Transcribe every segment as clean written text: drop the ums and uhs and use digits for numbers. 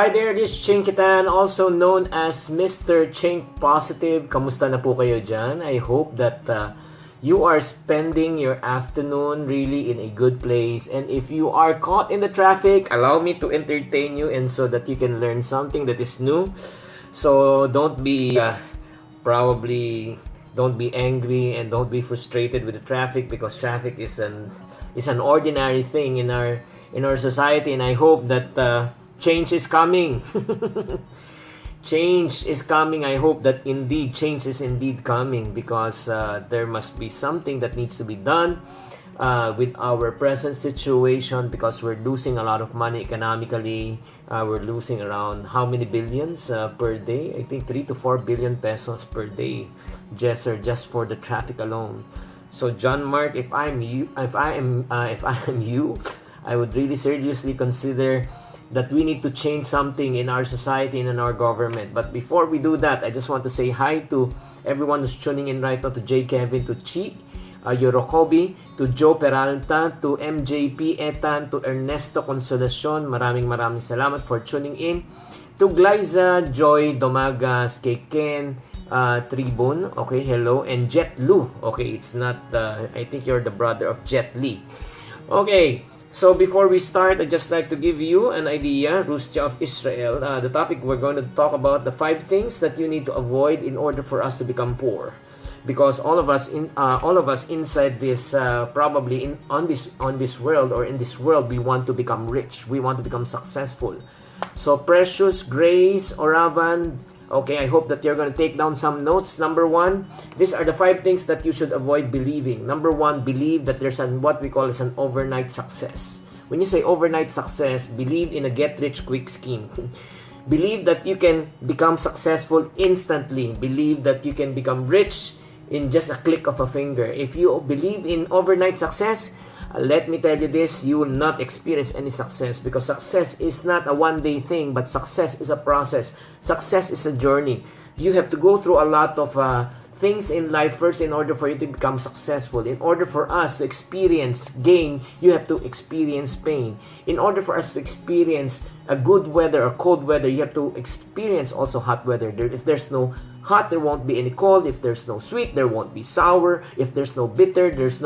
Hi there, this is Chinkee, also known as Mr. Chink Positive. Kamusta na po kayo dyan? I hope that you are spending your afternoon really in a good place. And if you are caught in the traffic, allow me to entertain you and so that you can learn something that is new. So don't be don't be angry and don't be frustrated with the traffic, because traffic is an ordinary thing in our society. And I hope that change is coming. Change is coming. I hope that indeed change is indeed coming, because there must be something that needs to be done with our present situation, because we're losing a lot of money economically. We're losing around how many billions per day? I think 3 to 4 billion pesos per day, just for the traffic alone. So John Mark, if I am you, I would really seriously consider that we need to change something in our society and in our government. But before we do that, I just want to say hi to everyone who's tuning in right now, to J. Kevin, to Chi, Yorokobi, to Joe Peralta, to MJP Etan, to Ernesto Consolacion. Maraming salamat for tuning in. To Glyza, Joy, Domagas, kay Ken, Tribune, okay, hello, and Jet Lu. Okay, it's not, I think you're the brother of Jet Li. Okay. So before we start, I'd just like to give you an idea, Rustia of Israel. The topic we're going to talk about, the 5 things that you need to avoid in order for us to become poor, because all of us inside this probably on this world, or in this world, we want to become rich, we want to become successful. So Precious, Grace, Oravan, okay, I hope that you're going to take down some notes. Number 1, these are the 5 things that you should avoid believing. Number 1, believe that there's what we call as an overnight success. When you say overnight success, believe in a get-rich-quick scheme. Believe that you can become successful instantly. Believe that you can become rich in just a click of a finger. If you believe in overnight success, let me tell you this, you will not experience any success, because success is not a one-day thing, but success is a process. Success is a journey. You have to go through a lot of things in life first in order for you to become successful. In order for us to experience gain, you have to experience pain. In order for us to experience a good weather or cold weather, you have to experience also hot weather. If there's no hot, there won't be any cold. If there's no sweet, there won't be sour. If there's no bitter, there's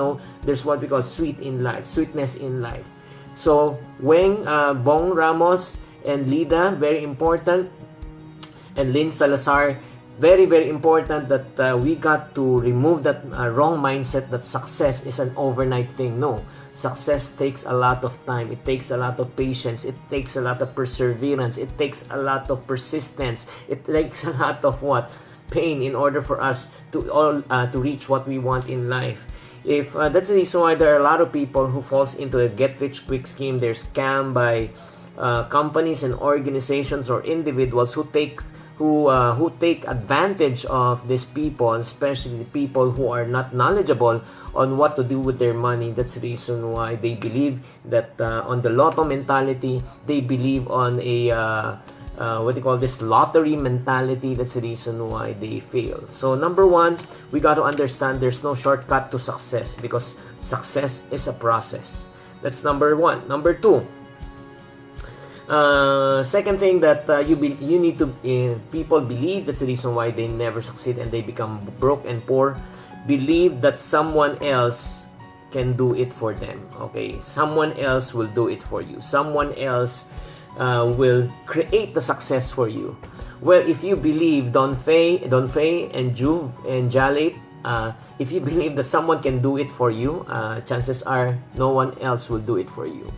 what we call sweetness in life. So Weng, Bong Ramos, and Lida, very important, and Lynn Salazar, very important that we got to remove that wrong mindset that success is an overnight thing. No, success takes a lot of time. It takes a lot of patience. It takes a lot of perseverance. It takes a lot of persistence. It takes a lot of pain in order for us to reach what we want in life. If that's the reason why there are a lot of people who falls into a get-rich-quick scheme. They're scammed by companies and organizations or individuals who take advantage of these people, especially the people who are not knowledgeable on what to do with their money. That's the reason why they believe that on the lotto mentality. They believe on a lottery mentality. That's the reason why they fail. So number 1, we got to understand there's no shortcut to success, because success is a process. That's number 1. Number 2, second thing that you need to people believe, that's the reason why they never succeed and they become broke and poor. Believe that someone else can do it for them. Okay, someone else will do it for you. Someone else will create the success for you. Well, if you believe, Don Fay and Juve and Jalit, if you believe that someone can do it for you, chances are no one else will do it for you.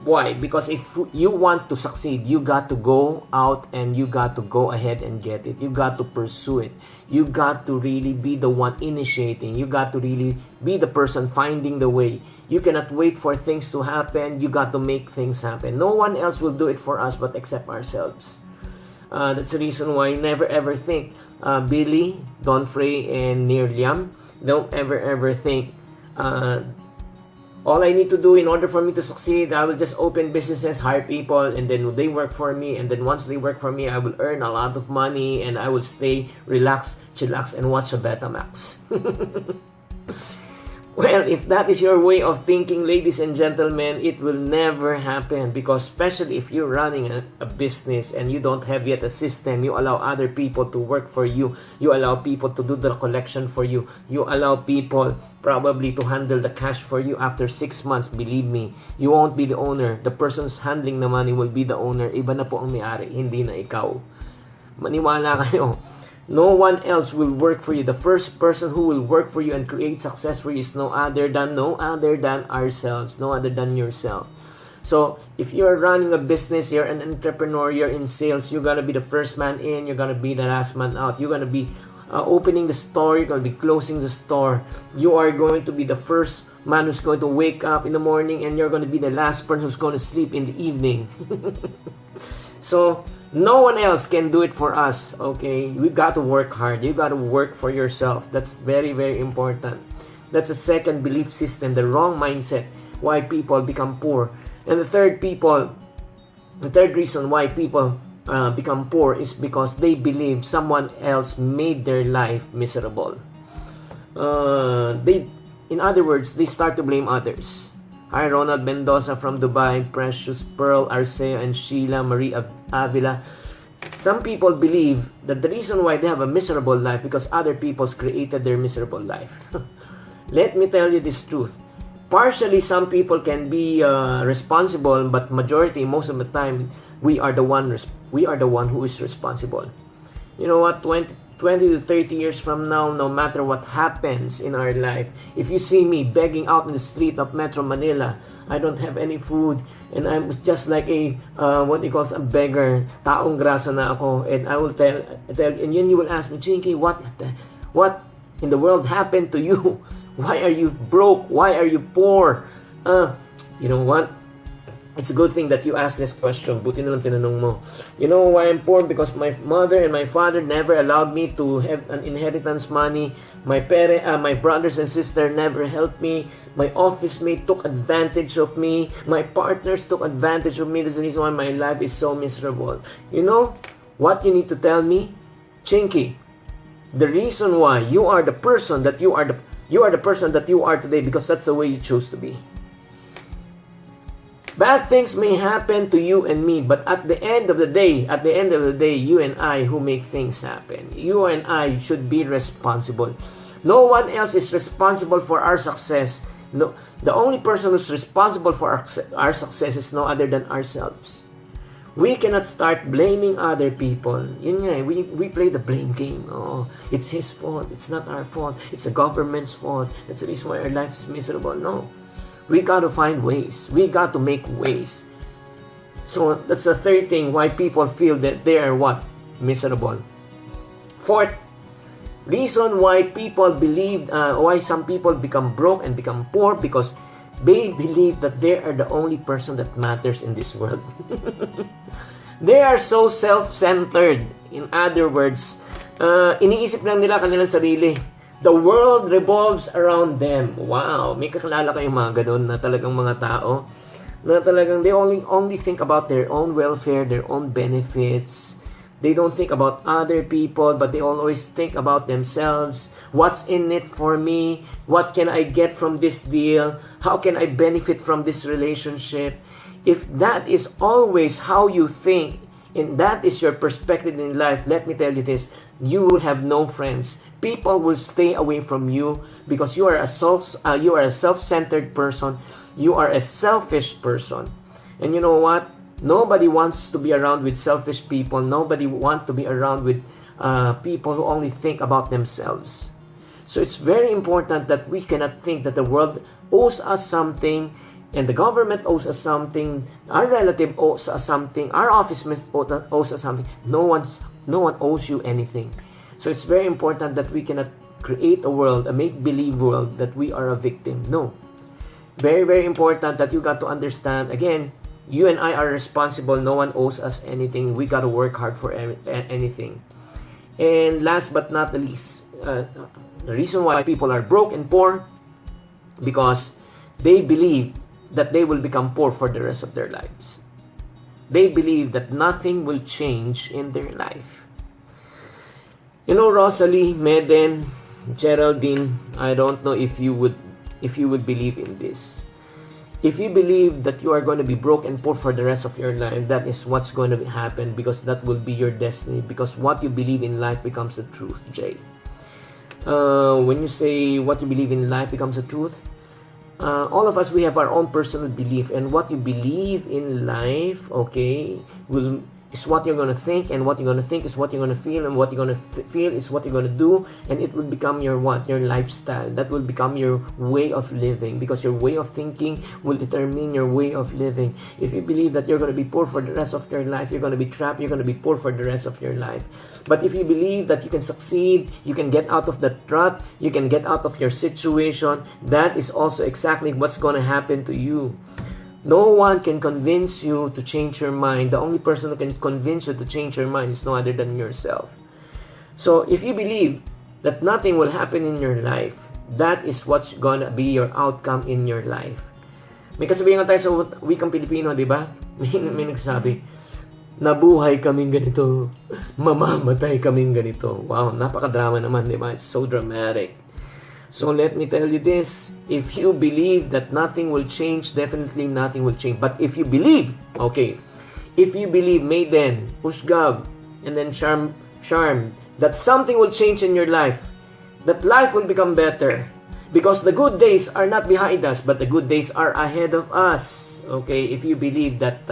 Why? Because if you want to succeed, you got to go out and you got to go ahead and get it. You got to pursue it. You got to really be the one initiating. You got to really be the person finding the way. You cannot wait for things to happen. You got to make things happen. No one else will do it for us but except ourselves. That's the reason why never ever think, Billy, Don Frey, and Near Liam, don't ever think, all I need to do in order for me to succeed, I will just open businesses, hire people, and then they work for me. And then once they work for me, I will earn a lot of money, and I will stay, relax, chillax, and watch a Betamax. Well, if that is your way of thinking, ladies and gentlemen, it will never happen, because especially if you're running a business and you don't have yet a system, you allow other people to work for you, you allow people to do the collection for you, you allow people probably to handle the cash for you. After 6 months, believe me, you won't be the owner. The person's handling the money will be the owner. Iba na po ang may-ari, hindi na ikaw. Maniwala kayo. No one else will work for you. The first person who will work for you and create success for you is no other than ourselves, no other than yourself. So, if you're running a business, you're an entrepreneur, you're in sales, you're gonna be the first man in, you're gonna be the last man out. You're gonna be opening the store, you're gonna be closing the store. You are going to be the first man who's going to wake up in the morning, and you're going to be the last person who's going to sleep in the evening. So, no one else can do it for us, okay? We got to work hard. You got to work for yourself. That's very, very important. That's a second belief system, the wrong mindset, why people become poor. And the third reason why people become poor is because they believe someone else made their life miserable. In other words, they start to blame others. Hi, Ronald Mendoza from Dubai, Precious Pearl, Arceo, and Sheila Marie Avila. Some people believe that the reason why they have a miserable life because other people's created their miserable life. Let me tell you this truth. Partially, some people can be responsible, but majority, most of the time, we are the one who is responsible. You know what? 20 to 30 years from now, no matter what happens in our life, if you see me begging out in the street of Metro Manila, I don't have any food, and I'm just like a a beggar, taong grasa na ako, and I will tell, and then you will ask me, Chinkee, what in the world happened to you? Why are you broke? Why are you poor? You know what? It's a good thing that you asked this question. Buti na lang tinanong mo. You know why I'm poor? Because my mother and my father never allowed me to have an inheritance money. My brothers and sister never helped me. My office mate took advantage of me. My partners took advantage of me. That's the reason why my life is so miserable. You know what you need to tell me? Chinkee, the reason why you are the person that you are today because that's the way you chose to be. Bad things may happen to you and me, but at the end of the day, you and I who make things happen. You and I should be responsible. No one else is responsible for our success. No, the only person who's responsible for our success is no other than ourselves. We cannot start blaming other people. Yun nga, we play the blame game. Oh, it's his fault. It's not our fault. It's the government's fault. That's the reason why our life is miserable. No. We got to find ways. We got to make ways. So that's the third thing why people feel that they are what? Miserable. Fourth reason why people believe, why some people become broke and become poor, because they believe that they are the only person that matters in this world. They are so self-centered. In other words, iniisip lang nila kanilang sarili. The world revolves around them. Wow, may kakilala kayong mga ganun na talagang mga tao na talagang they only think about their own welfare, their own benefits. They don't think about other people, but they always think about themselves. What's in it for me? What can I get from this deal? How can I benefit from this relationship? If that is always how you think, and that is your perspective in life, let me tell you this, you will have no friends. People will stay away from you because you are a self-centered person. You are a selfish person. And you know what? Nobody wants to be around with selfish people. Nobody wants to be around with people who only think about themselves. So it's very important that we cannot think that the world owes us something, and the government owes us something, our relative owes us something, our office owes us something. No one owes you anything. So it's very important that we cannot create a world, a make-believe world, that we are a victim. No. Very, very important that you got to understand, again, you and I are responsible. No one owes us anything. We got to work hard for anything. And last but not the least, the reason why people are broke and poor, because they believe that they will become poor for the rest of their lives. They believe that nothing will change in their life. You know, Rosalie, Meden, Geraldine, I don't know if you would if you would believe in this. If you believe that you are going to be broke and poor for the rest of your life, that is what's going to happen, because that will be your destiny, because what you believe in life becomes the truth, Jay. When you say what you believe in life becomes the truth, all of us, we have our own personal belief, and what you believe in life, okay, is what you're going to think, and what you're going to think is what you're going to feel, and what you're going to feel is what you're going to do, and it will become your your lifestyle. That will become your way of living, because your way of thinking will determine your way of living. If you believe that you're going to be poor for the rest of your life, you're going to be trapped, you're going to be poor for the rest of your life. But if you believe that you can succeed, you can get out of that trap, you can get out of your situation, that is also exactly what's going to happen to you. No one can convince you to change your mind. The only person who can convince you to change your mind is no other than yourself. So if you believe that nothing will happen in your life, that is what's gonna be your outcome in your life. May kasabihan nga tayo sa wikang Pilipino, di ba? May nagsabi, nabuhay kaming ganito, mamamatay kaming ganito. Wow, napakadrama naman, di ba? It's so dramatic. So let me tell you this, if you believe that nothing will change, definitely nothing will change. But if you believe, okay, if you believe, Maiden, Ushgab, and then Charm, that something will change in your life, that life will become better, because the good days are not behind us, but the good days are ahead of us. Okay, if you believe that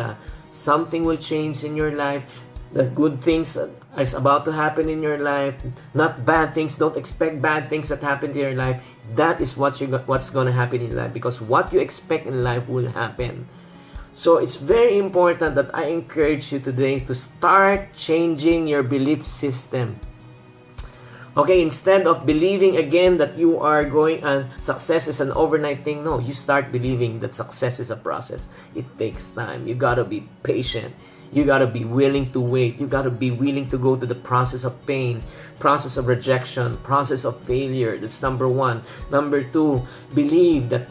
something will change in your life, that good things is about to happen in your life, not bad things. Don't expect bad things that happen to your life. That is what's going to happen in life, because what you expect in life will happen. So it's very important that I encourage you today to start changing your belief system. Okay, instead of believing again that you are going and success is an overnight thing, no, you start believing that success is a process. It takes time. You gotta be patient. You got to be willing to wait. You got to be willing to go to the process of pain, process of rejection, process of failure. That's number one. Number two, believe that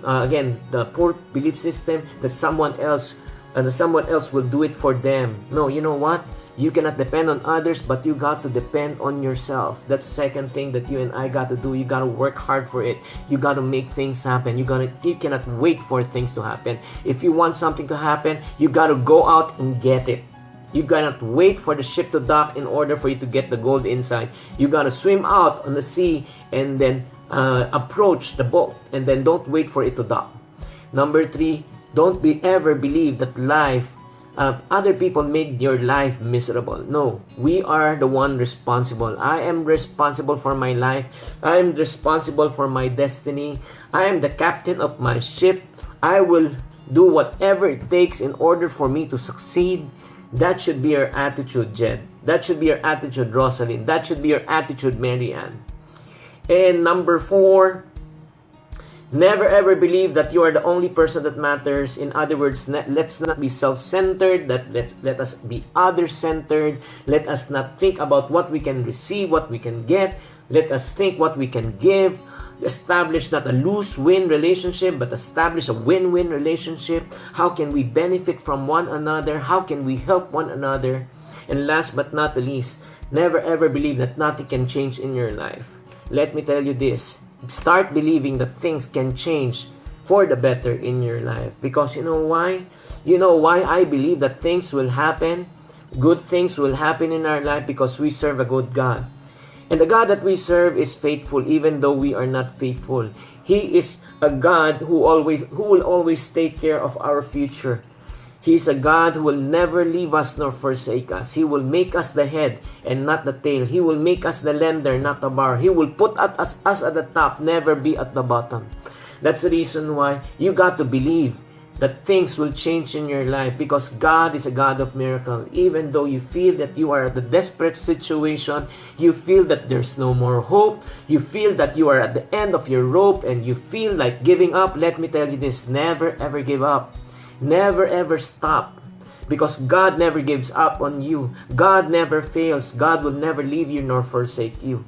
again, the poor belief system that someone else will do it for them. No, you know what? You cannot depend on others, but you got to depend on yourself. That's the second thing that you and I got to do. You got to work hard for it. You got to make things happen. You cannot wait for things to happen. If you want something to happen, you got to go out and get it. You cannot wait for the ship to dock in order for you to get the gold inside. You got to swim out on the sea and then approach the boat, and then don't wait for it to dock. Number three, don't ever believe that life other people made your life miserable. No, we are the one responsible. I am responsible for my life. I am responsible for my destiny. I am the captain of my ship. I will do whatever it takes in order for me to succeed. That should be your attitude, Jed. That should be your attitude, Rosalind. That should be your attitude, Marianne. And number four, never ever believe that you are the only person that matters. In other words, let's not be self-centered. Let us be other-centered. Let us not think about what we can receive, what we can get. Let us think what we can give. Establish not a lose-win relationship, but establish a win-win relationship. How can we benefit from one another? How can we help one another? And last but not the least, never ever believe that nothing can change in your life. Let me tell you this. Start believing that things can change for the better in your life. Because you know why? You know why I believe that things will happen? Good things will happen in our life because we serve a good God. And the God that we serve is faithful even though we are not faithful. He is a God who will always take care of our future. He is a God who will never leave us nor forsake us. He will make us the head and not the tail. He will make us the lender, not the borrower. He will put us at the top, never be at the bottom. That's the reason why you got to believe that things will change in your life, because God is a God of miracle. Even though you feel that you are at a desperate situation, you feel that there's no more hope, you feel that you are at the end of your rope, and you feel like giving up, let me tell you this, never ever give up. Never ever stop, because God never gives up on you. God never fails. God will never leave you nor forsake you.